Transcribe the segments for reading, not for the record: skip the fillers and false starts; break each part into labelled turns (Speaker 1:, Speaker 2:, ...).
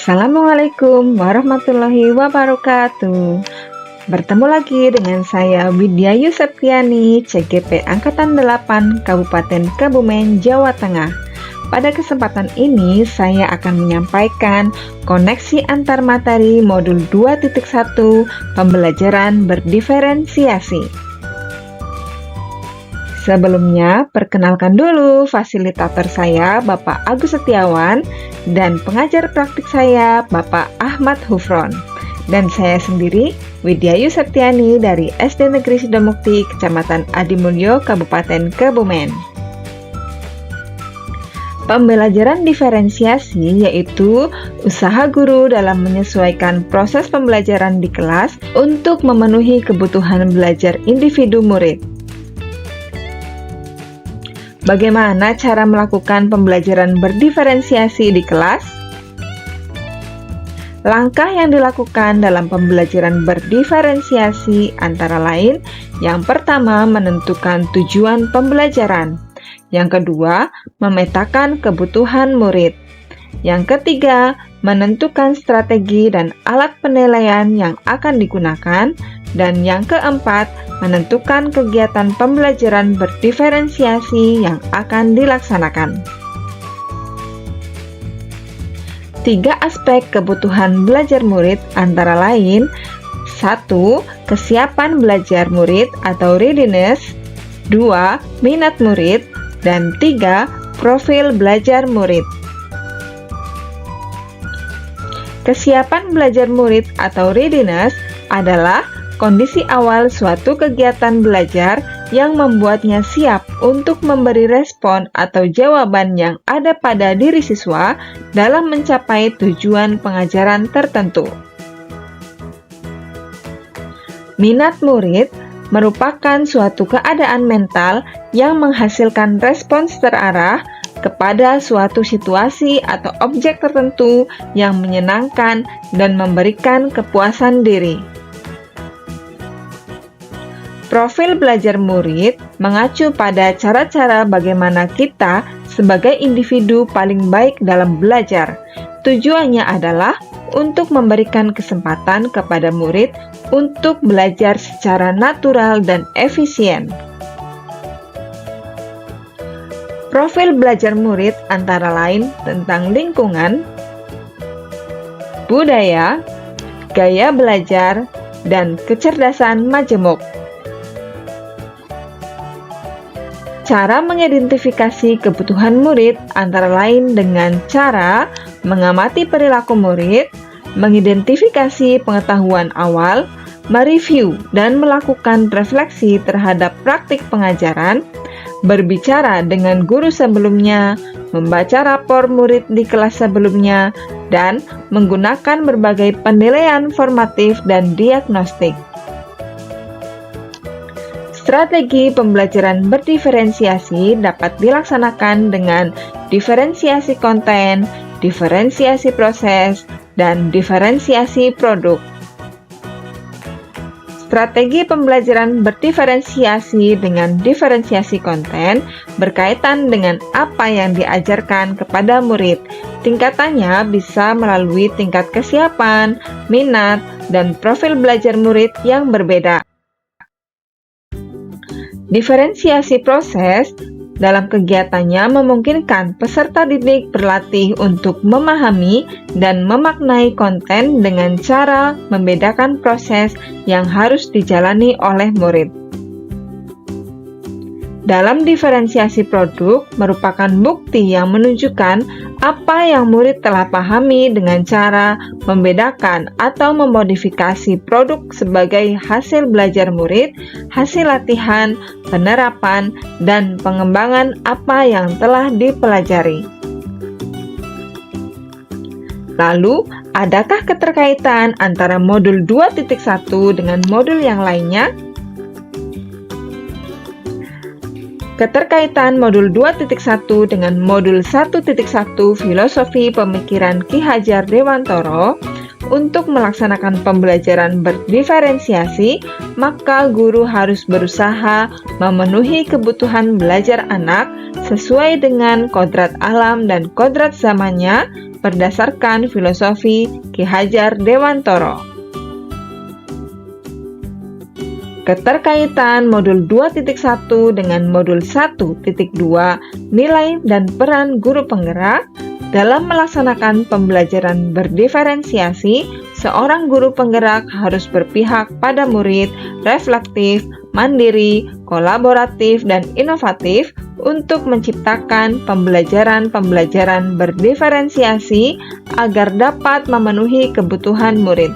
Speaker 1: Assalamualaikum warahmatullahi wabarakatuh. Bertemu lagi dengan saya Widya Yuseptiani, CGP Angkatan 8 Kabupaten Kebumen, Jawa Tengah. Pada kesempatan ini saya akan menyampaikan koneksi antar materi modul 2.1 pembelajaran berdiferensiasi. Sebelumnya, perkenalkan dulu fasilitator saya, Bapak Agus Setiawan, dan pengajar praktik saya, Bapak Ahmad Hufron. Dan saya sendiri, Widya Yuseptiani dari SD Negeri Sidomukti, Kecamatan Adimulyo, Kabupaten Kebumen. Pembelajaran diferensiasi yaitu usaha guru dalam menyesuaikan proses pembelajaran di kelas untuk memenuhi kebutuhan belajar individu murid. Bagaimana cara melakukan pembelajaran berdiferensiasi di kelas? Langkah yang dilakukan dalam pembelajaran berdiferensiasi antara lain, yang pertama menentukan tujuan pembelajaran, yang kedua memetakan kebutuhan murid, yang ketiga menentukan strategi dan alat penilaian yang akan digunakan, dan yang keempat menentukan kegiatan pembelajaran berdiferensiasi yang akan dilaksanakan. 3 aspek kebutuhan belajar murid antara lain: 1. Kesiapan belajar murid atau readiness, 2. Minat murid, dan 3. Profil belajar murid. Kesiapan belajar murid atau readiness adalah kondisi awal suatu kegiatan belajar yang membuatnya siap untuk memberi respon atau jawaban yang ada pada diri siswa dalam mencapai tujuan pengajaran tertentu. Minat murid merupakan suatu keadaan mental yang menghasilkan respons terarah kepada suatu situasi atau objek tertentu yang menyenangkan dan memberikan kepuasan diri. Profil belajar murid mengacu pada cara-cara bagaimana kita sebagai individu paling baik dalam belajar. Tujuannya adalah untuk memberikan kesempatan kepada murid untuk belajar secara natural dan efisien. Profil belajar murid antara lain tentang lingkungan, budaya, gaya belajar, dan kecerdasan majemuk. Cara mengidentifikasi kebutuhan murid antara lain dengan cara mengamati perilaku murid, mengidentifikasi pengetahuan awal, mereview dan melakukan refleksi terhadap praktik pengajaran, berbicara dengan guru sebelumnya, membaca rapor murid di kelas sebelumnya, dan menggunakan berbagai penilaian formatif dan diagnostik. Strategi pembelajaran berdiferensiasi dapat dilaksanakan dengan diferensiasi konten, diferensiasi proses, dan diferensiasi produk. Strategi pembelajaran berdiferensiasi dengan diferensiasi konten berkaitan dengan apa yang diajarkan kepada murid. Tingkatannya bisa melalui tingkat kesiapan, minat, dan profil belajar murid yang berbeda. Diferensiasi proses dalam kegiatannya memungkinkan peserta didik berlatih untuk memahami dan memaknai konten dengan cara membedakan proses yang harus dijalani oleh murid. Dalam diferensiasi produk merupakan bukti yang menunjukkan apa yang murid telah pahami dengan cara membedakan atau memodifikasi produk sebagai hasil belajar murid, hasil latihan, penerapan, dan pengembangan apa yang telah dipelajari. Lalu, adakah keterkaitan antara modul 2.1 dengan modul yang lainnya? Keterkaitan modul 2.1 dengan modul 1.1 Filosofi Pemikiran Ki Hajar Dewantoro untuk melaksanakan pembelajaran berdiferensiasi, maka guru harus berusaha memenuhi kebutuhan belajar anak sesuai dengan kodrat alam dan kodrat zamannya berdasarkan filosofi Ki Hajar Dewantoro. Keterkaitan modul 2.1 dengan modul 1.2 nilai dan peran guru penggerak. Dalam melaksanakan pembelajaran berdiferensiasi, seorang guru penggerak harus berpihak pada murid, reflektif, mandiri, kolaboratif, dan inovatif untuk menciptakan pembelajaran berdiferensiasi agar dapat memenuhi kebutuhan murid.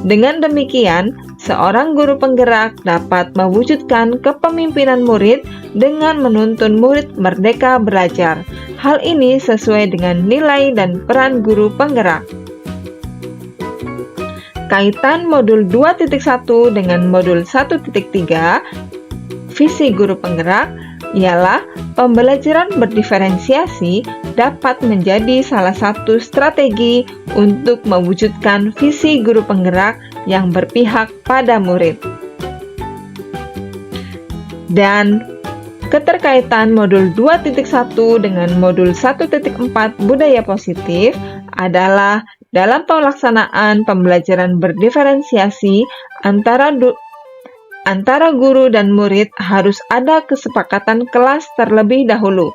Speaker 1: Dengan demikian, seorang guru penggerak dapat mewujudkan kepemimpinan murid dengan menuntun murid merdeka belajar. Hal ini sesuai dengan nilai dan peran guru penggerak. Kaitan modul 2.1 dengan modul 1.3, visi guru penggerak, ialah pembelajaran berdiferensiasi dapat menjadi salah satu strategi untuk mewujudkan visi guru penggerak yang berpihak pada murid. Dan keterkaitan modul 2.1 dengan modul 1.4 budaya positif adalah dalam pelaksanaan pembelajaran berdiferensiasi antara guru dan murid harus ada kesepakatan kelas terlebih dahulu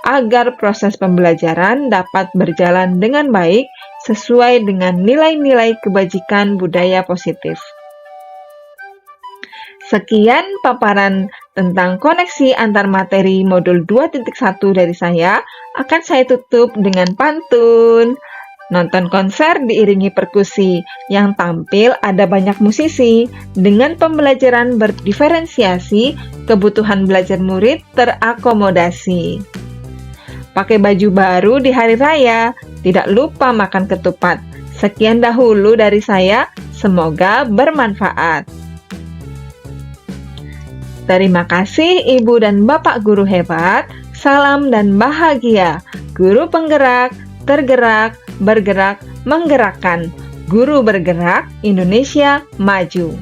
Speaker 1: agar proses pembelajaran dapat berjalan dengan baik sesuai dengan nilai-nilai kebajikan budaya positif. Sekian paparan tentang koneksi antar materi modul 2.1 dari saya. Akan saya tutup dengan pantun. Nonton konser diiringi perkusi, yang tampil ada banyak musisi. Dengan pembelajaran berdiferensiasi, kebutuhan belajar murid terakomodasi. Pakai baju baru di hari raya, tidak lupa makan ketupat. Sekian dahulu dari saya, semoga bermanfaat. Terima kasih Ibu dan Bapak guru hebat, salam dan bahagia. Guru penggerak, tergerak, bergerak, menggerakkan. Guru bergerak, Indonesia maju.